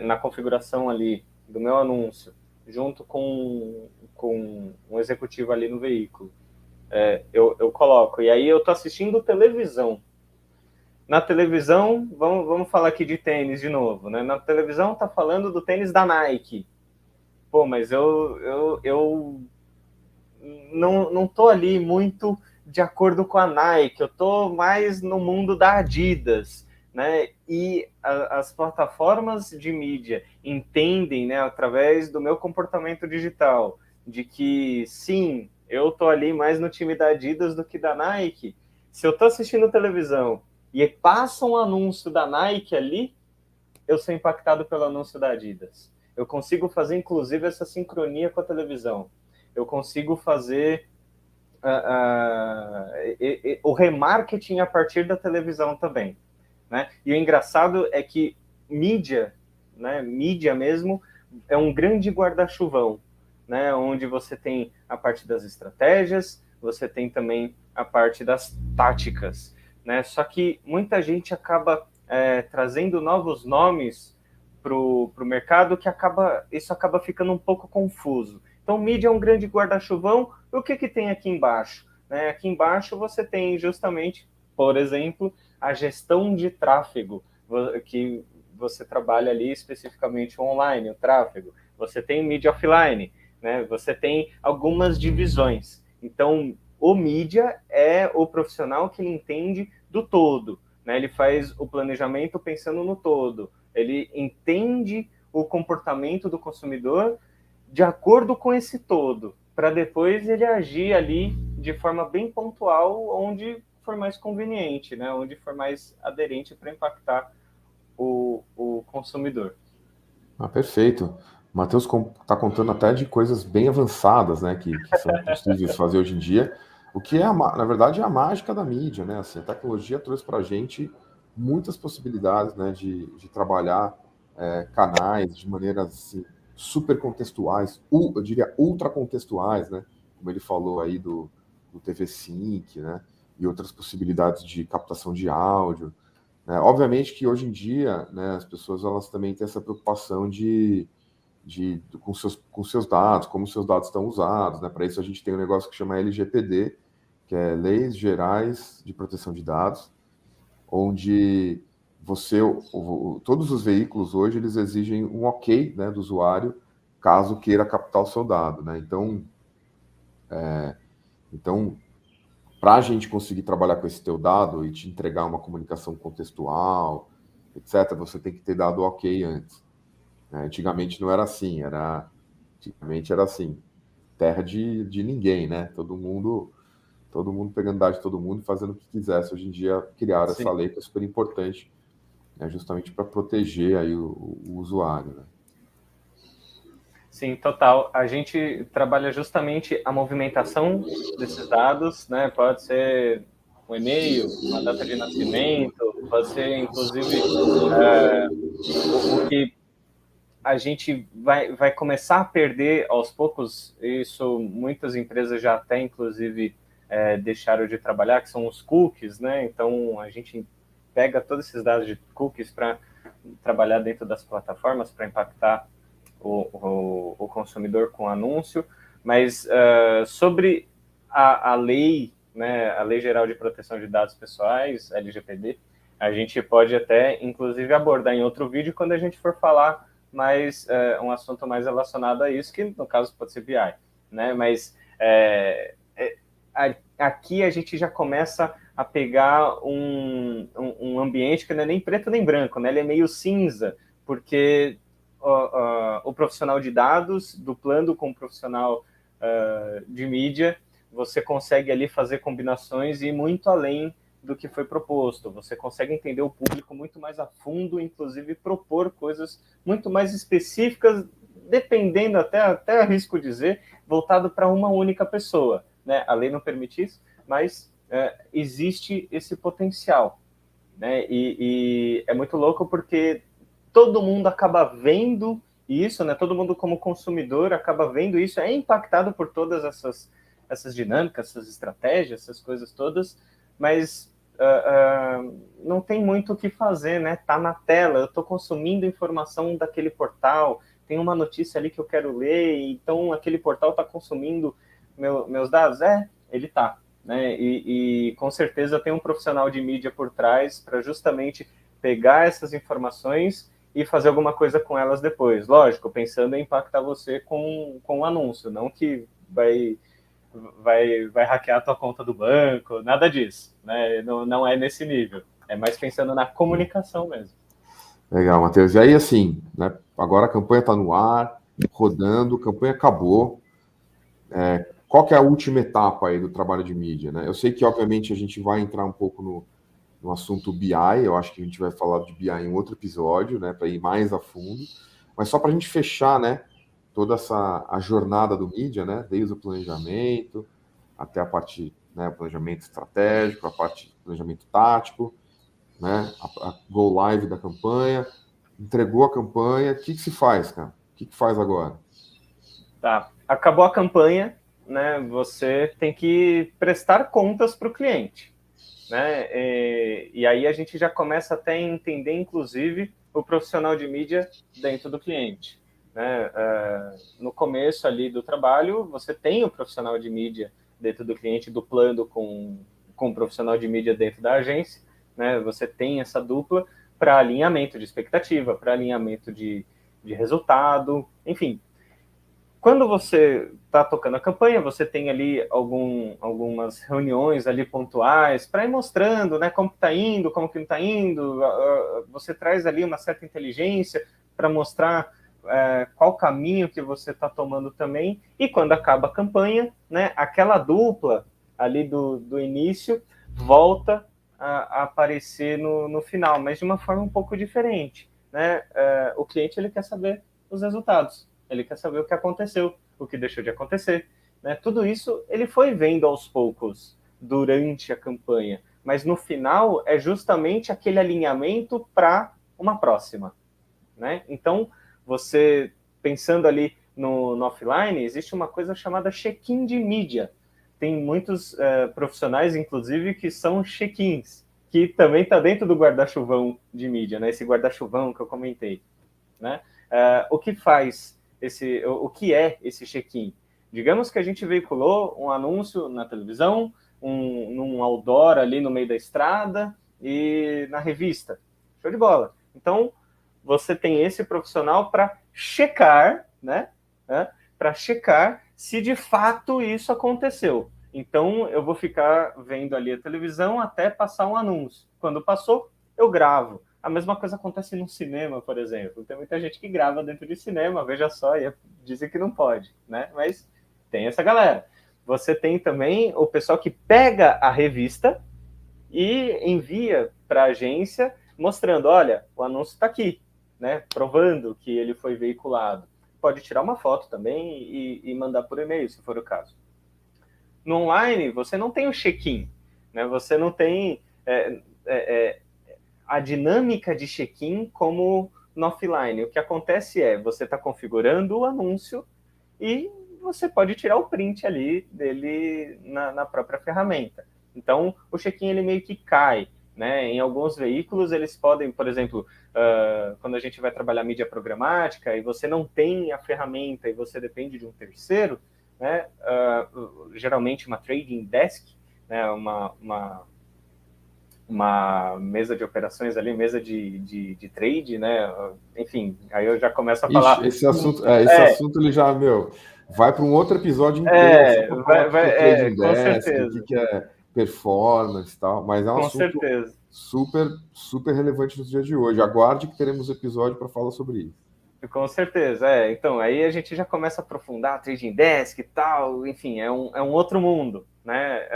na configuração ali do meu anúncio, junto com um executivo ali no veículo, eu coloco. E aí eu estou assistindo televisão. Na televisão, vamos falar aqui de tênis de novo, né? Na televisão tá falando do tênis da Nike. Pô, mas eu não tô ali muito de acordo com a Nike, eu tô mais no mundo da Adidas, né? E as plataformas de mídia entendem, né, através do meu comportamento digital, de que sim, eu tô ali mais no time da Adidas do que da Nike. Se eu tô assistindo televisão e passa um anúncio da Nike ali, eu sou impactado pelo anúncio da Adidas. Eu consigo fazer, inclusive, essa sincronia com a televisão. Eu consigo fazer o remarketing a partir da televisão também. Né? E o engraçado é que mídia, né, mídia mesmo, é um grande guarda-chuvão, né, onde você tem a parte das estratégias, você tem também a parte das táticas. Né? Só que muita gente acaba trazendo novos nomes para o mercado que isso acaba ficando um pouco confuso. Então, mídia é um grande guarda-chuvão. O que tem aqui embaixo? Né? Aqui embaixo você tem justamente, por exemplo, a gestão de tráfego, que você trabalha ali especificamente online, o tráfego. Você tem mídia offline, né? Você tem algumas divisões. Então, o mídia é o profissional que ele entende do todo, né? Ele faz o planejamento pensando no todo. Ele entende o comportamento do consumidor de acordo com esse todo, para depois ele agir ali de forma bem pontual, onde for mais conveniente, né? Onde for mais aderente para impactar o consumidor. Ah, perfeito. O Matheus está contando até de coisas bem avançadas, né, que são possíveis fazer hoje em dia, o que é, na verdade, é a mágica da mídia, né? Assim, a tecnologia trouxe para a gente muitas possibilidades, né, de trabalhar canais de maneiras assim, super contextuais, eu diria ultra contextuais, né? Como ele falou aí do TV Sync, né? E outras possibilidades de captação de áudio. Obviamente que hoje em dia, né, as pessoas elas também têm essa preocupação com seus dados, como seus dados estão usados. Né? Para isso a gente tem um negócio que chama LGPD, que é Leis Gerais de Proteção de Dados, onde todos os veículos hoje eles exigem um OK, né, do usuário, caso queira captar o seu dado. Né? Então para a gente conseguir trabalhar com esse teu dado e te entregar uma comunicação contextual, etc., você tem que ter dado OK antes. Antigamente não era assim, antigamente era assim, terra de ninguém, né? Todo mundo pegando dados de todo mundo e fazendo o que quisesse. Hoje em dia criaram essa Sim. lei que é super importante, né? Justamente para proteger aí o usuário. Né? Sim, total. A gente trabalha justamente a movimentação desses dados, né? Pode ser um e-mail, uma data de nascimento, pode ser, inclusive, o que a gente vai começar a perder aos poucos, isso muitas empresas já até, inclusive, deixaram de trabalhar, que são os cookies, né? Então, a gente pega todos esses dados de cookies para trabalhar dentro das plataformas, para impactar o consumidor com anúncio, mas sobre a lei, né, a Lei Geral de Proteção de Dados Pessoais, LGPD, a gente pode até, inclusive, abordar em outro vídeo quando a gente for falar mais um assunto mais relacionado a isso, que no caso pode ser BI. né? Mas aqui a gente já começa a pegar um ambiente que não é nem preto nem branco, né? Ele é meio cinza, porque o profissional de dados, duplando com o profissional de mídia, você consegue ali fazer combinações e ir muito além do que foi proposto. Você consegue entender o público muito mais a fundo, inclusive propor coisas muito mais específicas, dependendo, até arrisco dizer, voltado para uma única pessoa, né? A lei não permite isso, mas existe esse potencial, né? E é muito louco porque todo mundo acaba vendo isso, né? Todo mundo como consumidor acaba vendo isso, é impactado por todas essas dinâmicas, essas estratégias, essas coisas todas, mas não tem muito o que fazer, né? Tá na tela, eu estou consumindo informação daquele portal, tem uma notícia ali que eu quero ler, então aquele portal está consumindo meus dados? Ele está, né? E com certeza tem um profissional de mídia por trás para justamente pegar essas informações e fazer alguma coisa com elas depois. Lógico, pensando em impactar você com um anúncio, não que vai hackear a tua conta do banco, nada disso, né? Não é nesse nível. É mais pensando na comunicação mesmo. Legal, Matheus. E aí, assim, né, agora a campanha está no ar, rodando, a campanha acabou. Qual que é a última etapa aí do trabalho de mídia, né? Eu sei que, obviamente, a gente vai entrar um pouco no assunto BI, eu acho que a gente vai falar de BI em outro episódio, né, para ir mais a fundo, mas só para a gente fechar, né, toda a jornada do mídia, né, desde o planejamento até a parte, né, planejamento estratégico, a parte planejamento tático, né, a go live da campanha, entregou a campanha, o que se faz, cara? O que faz agora? Tá, acabou a campanha, né? Você tem que prestar contas para o cliente, né? E aí a gente já começa até a entender, inclusive, o profissional de mídia dentro do cliente, né? No começo ali do trabalho, você tem o profissional de mídia dentro do cliente duplando com o profissional de mídia dentro da agência, né? Você tem essa dupla para alinhamento de expectativa, para alinhamento de resultado, enfim. Quando você está tocando a campanha, você tem ali algumas reuniões ali pontuais para ir mostrando, né, como está indo, como que não está indo. Você traz ali uma certa inteligência para mostrar qual caminho que você está tomando também. E quando acaba a campanha, né, aquela dupla ali do início volta a aparecer no final, mas de uma forma um pouco diferente, né? O cliente ele quer saber os resultados. Ele quer saber o que aconteceu, o que deixou de acontecer, né? Tudo isso ele foi vendo aos poucos durante a campanha, mas no final é justamente aquele alinhamento para uma próxima, né? Então, você pensando ali no offline, existe uma coisa chamada check-in de mídia. Tem muitos profissionais, inclusive, que são check-ins, que também está dentro do guarda-chuvão de mídia, né? Esse guarda-chuvão que eu comentei, né? O que faz o que é esse check-in? Digamos que a gente veiculou um anúncio na televisão, num outdoor ali no meio da estrada e na revista. Show de bola. Então, você tem esse profissional para checar, né? Para checar se de fato isso aconteceu. Então, eu vou ficar vendo ali a televisão até passar um anúncio. Quando passou, eu gravo. A mesma coisa acontece no cinema, por exemplo. Tem muita gente que grava dentro de cinema, veja só, e dizem que não pode, né? Mas tem essa galera. Você tem também o pessoal que pega a revista e envia para a agência mostrando, olha, o anúncio está aqui, né? Provando que ele foi veiculado. Pode tirar uma foto também e mandar por e-mail, se for o caso. No online, você não tem o check-in, né? Você não tem a dinâmica de check-in como no offline. O que acontece é, você está configurando o anúncio e você pode tirar o print ali dele na própria ferramenta. Então, o check-in ele meio que cai, né? Em alguns veículos, eles podem, por exemplo, quando a gente vai trabalhar mídia programática e você não tem a ferramenta e você depende de um terceiro, né? Geralmente uma trading desk, né? uma mesa de operações ali, mesa de trade, né? Enfim, aí eu já começo a Ixi, falar. esse É, assunto ele já, meu, vai para um outro episódio inteiro só para falar o que é trading com desk, o certeza, que é performance e tal, mas é um com assunto certeza. super, super relevante nos dias de hoje. Aguarde que teremos episódio para falar sobre isso. Com certeza, é. Então, aí a gente já começa a aprofundar trading desk e tal, enfim, é um outro mundo, né?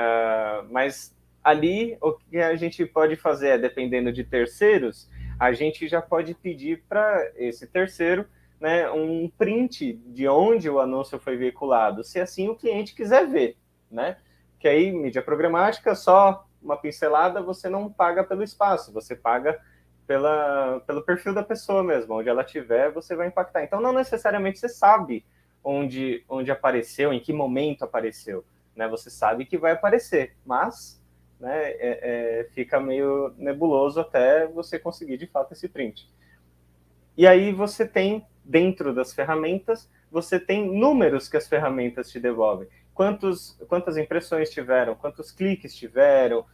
Mas ali o que a gente pode fazer é, dependendo de terceiros, a gente já pode pedir para esse terceiro, né, um print de onde o anúncio foi veiculado, se assim o cliente quiser ver, né? Que aí, mídia programática, só uma pincelada, você não paga pelo espaço, você paga pelo perfil da pessoa mesmo, onde ela estiver, você vai impactar. Então, não necessariamente você sabe onde apareceu, em que momento apareceu, né? Você sabe que vai aparecer, mas, né, fica meio nebuloso até você conseguir de fato esse print. E aí você tem, dentro das ferramentas, você tem números que as ferramentas te devolvem. Quantas impressões tiveram, quantos cliques tiveram,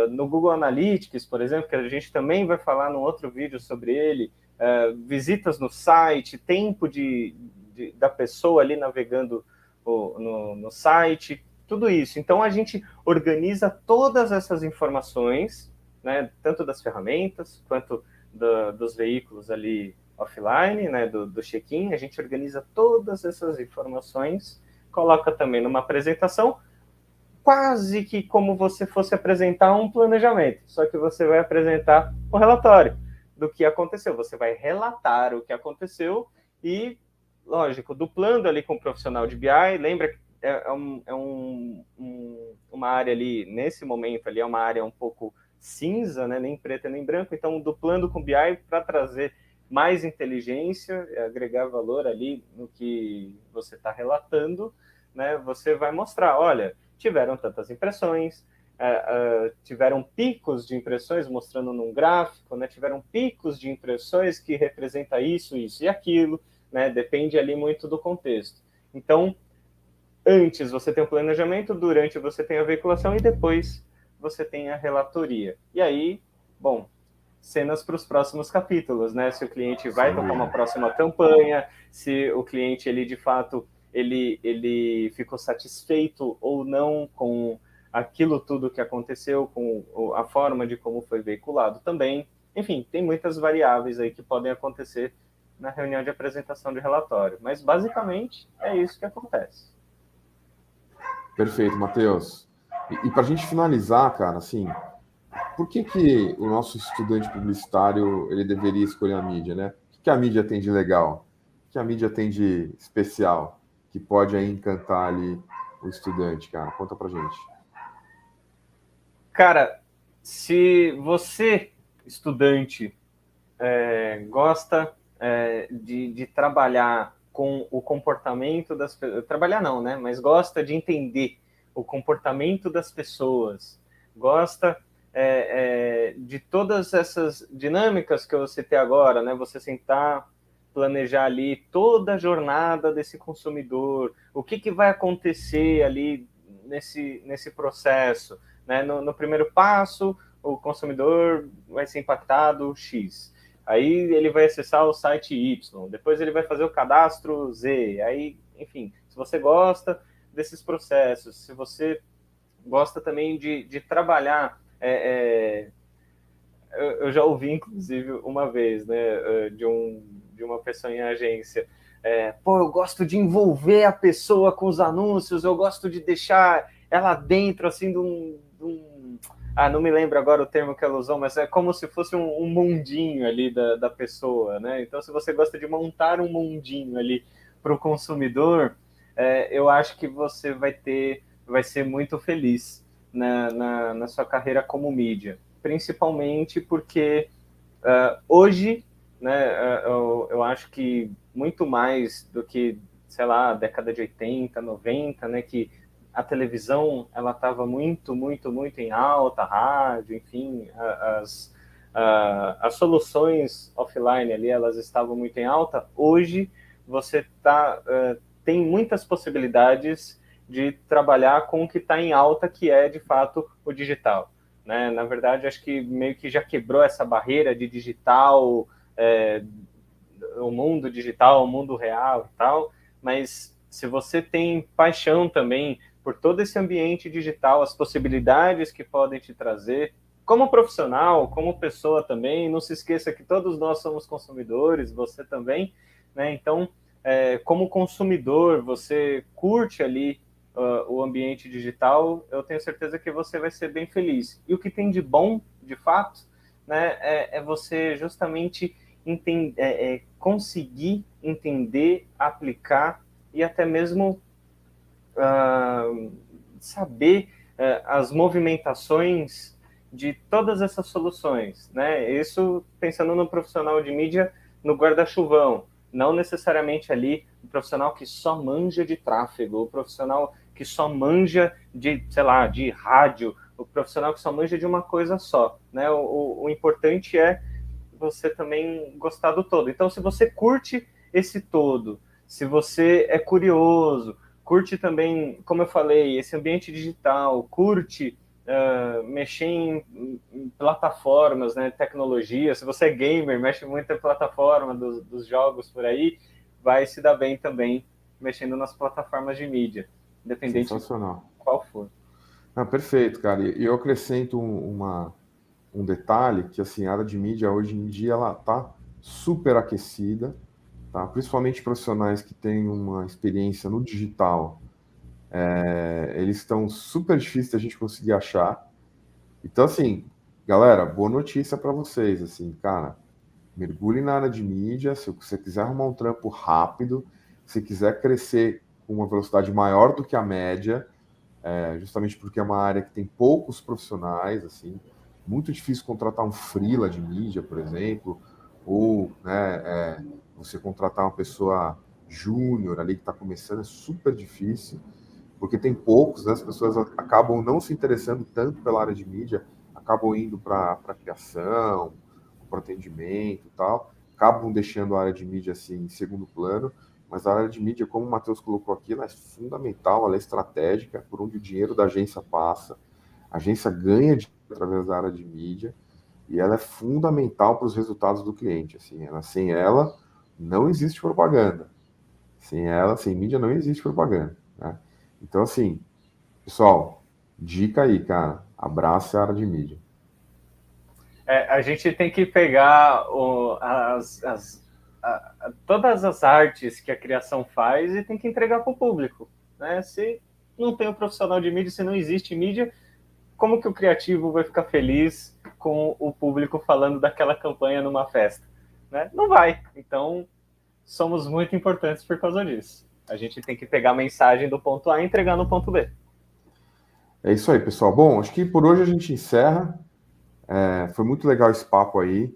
no Google Analytics, por exemplo, que a gente também vai falar num outro vídeo sobre ele, visitas no site, tempo da pessoa ali navegando no site, tudo isso. Então, a gente organiza todas essas informações, né, tanto das ferramentas, quanto dos veículos ali offline, né, do check-in, a gente organiza todas essas informações, coloca também numa apresentação, quase que como você fosse apresentar um planejamento, só que você vai apresentar um relatório do que aconteceu, você vai relatar o que aconteceu e, lógico, duplando ali com o profissional de BI, lembra que uma área ali, nesse momento ali, é uma área um pouco cinza, né, nem preta nem branco, então duplando com BI para trazer mais inteligência, agregar valor ali no que você está relatando, né, você vai mostrar, olha, tiveram tantas impressões, tiveram picos de impressões mostrando num gráfico, né, tiveram picos de impressões que representa isso, isso e aquilo, né, depende ali muito do contexto. Então, antes você tem o planejamento, durante você tem a veiculação e depois você tem a relatoria. E aí, bom, cenas para os próximos capítulos, né? Se o cliente vai tocar uma próxima campanha, se o cliente ele de fato ele ficou satisfeito ou não com aquilo tudo que aconteceu, com a forma de como foi veiculado também. Enfim, tem muitas variáveis aí que podem acontecer na reunião de apresentação de relatório, mas basicamente é isso que acontece. Perfeito, Matheus. E para a gente finalizar, cara, assim, por que o nosso estudante publicitário ele deveria escolher a mídia, né? O que a mídia tem de legal? O que a mídia tem de especial que pode aí encantar ali o estudante, cara? Conta pra gente. Cara, se você, estudante, gosta de trabalhar com o comportamento das pessoas, trabalhar não, né? Mas gosta de entender o comportamento das pessoas, gosta de todas essas dinâmicas que eu citei agora, né? Você sentar, planejar ali toda a jornada desse consumidor, o que vai acontecer ali nesse processo, né? No primeiro passo, o consumidor vai ser impactado X. Aí ele vai acessar o site Y, depois ele vai fazer o cadastro Z. Aí, enfim, se você gosta desses processos, se você gosta também de trabalhar, eu já ouvi, inclusive, uma vez, né, de uma pessoa em agência, pô, eu gosto de envolver a pessoa com os anúncios, eu gosto de deixar ela dentro, assim, não me lembro agora o termo que ela usou, mas é como se fosse um mundinho ali da pessoa, né? Então, se você gosta de montar um mundinho ali para o consumidor, eu acho que você vai ser muito feliz na sua carreira como mídia, principalmente porque hoje, né, eu acho que muito mais do que, sei lá, década de 80, 90, né, que a televisão ela estava muito, muito, muito em alta, a rádio, enfim, as soluções offline ali elas estavam muito em alta. Hoje você tem muitas possibilidades de trabalhar com o que está em alta, que é de fato o digital. né? Na verdade, acho que meio que já quebrou essa barreira de digital, o mundo digital, o mundo real e tal, mas se você tem paixão também por todo esse ambiente digital, as possibilidades que podem te trazer, como profissional, como pessoa também, não se esqueça que todos nós somos consumidores, você também, né? Então, como consumidor, você curte ali o ambiente digital, eu tenho certeza que você vai ser bem feliz. E o que tem de bom, de fato, né, é você justamente conseguir entender, aplicar e até mesmo saber as movimentações de todas essas soluções, né? Isso pensando no profissional de mídia no guarda-chuvão, não necessariamente ali o profissional que só manja de tráfego, o profissional que só manja de, sei lá, de rádio, o profissional que só manja de uma coisa só, né? O importante é você também gostar do todo. Então, se você curte esse todo, se você é curioso, curte também, como eu falei, esse ambiente digital, curte mexer em plataformas, né, tecnologia, se você é gamer, mexe muito em plataforma dos jogos por aí, vai se dar bem também mexendo nas plataformas de mídia, independente de Sensacional. qual for. Ah, perfeito, cara. E eu acrescento um detalhe que assim, a área de mídia hoje em dia ela tá super aquecida, tá? Principalmente profissionais que têm uma experiência no digital, eles estão super difíceis da gente conseguir achar. Então assim, galera, boa notícia para vocês, assim, cara, mergulhe na área de mídia, se você quiser arrumar um trampo rápido, se quiser crescer com uma velocidade maior do que a média, justamente porque é uma área que tem poucos profissionais, assim, muito difícil contratar um freela de mídia, por exemplo, ou né, você contratar uma pessoa júnior ali que está começando, é super difícil, porque tem poucos, né, as pessoas acabam não se interessando tanto pela área de mídia, acabam indo para a criação, para atendimento e tal, acabam deixando a área de mídia assim em segundo plano, mas a área de mídia, como o Matheus colocou aqui, ela é fundamental, ela é estratégica, por onde o dinheiro da agência passa. A agência ganha dinheiro através da área de mídia e ela é fundamental para os resultados do cliente. Assim, sem ela, não existe propaganda. Sem ela, sem mídia, não existe propaganda. Né? Então, assim, pessoal, dica aí, cara. Abraça a área de mídia. A gente tem que pegar todas as artes que a criação faz e tem que entregar para o público. Né? Se não tem um profissional de mídia, se não existe mídia, como que o criativo vai ficar feliz com o público falando daquela campanha numa festa? Né? Não vai. Então, somos muito importantes por causa disso. A gente tem que pegar a mensagem do ponto A e entregar no ponto B. É isso aí, pessoal. Bom, acho que por hoje a gente encerra. Foi muito legal esse papo aí.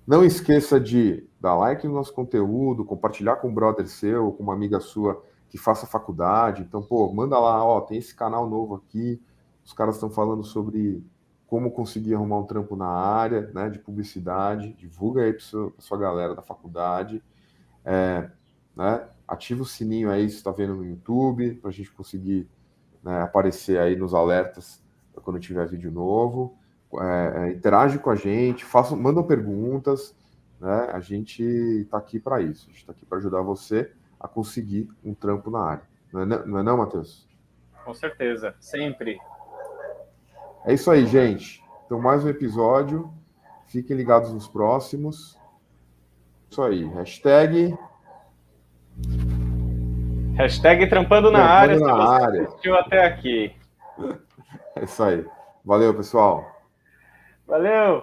Não esqueça de dar like no nosso conteúdo, compartilhar com um brother seu, com uma amiga sua que faça faculdade. Então, pô, manda lá, ó, tem esse canal novo aqui. Os caras estão falando sobre como conseguir arrumar um trampo na área, né, de publicidade. Divulga aí para sua galera da faculdade. Né? Ativa o sininho aí se está vendo no YouTube, para a gente conseguir, né, aparecer aí nos alertas quando tiver vídeo novo. Interage com a gente, mandam perguntas, né? A gente está aqui para isso, a gente está aqui para ajudar você a conseguir um trampo na área. Não é não, Matheus? Com certeza, sempre. É isso aí, gente. Então, mais um episódio. Fiquem ligados nos próximos. Isso aí. Hashtag trampando na área, Trampando se na você área. assistiu até aqui. É isso aí. Valeu, pessoal. Valeu!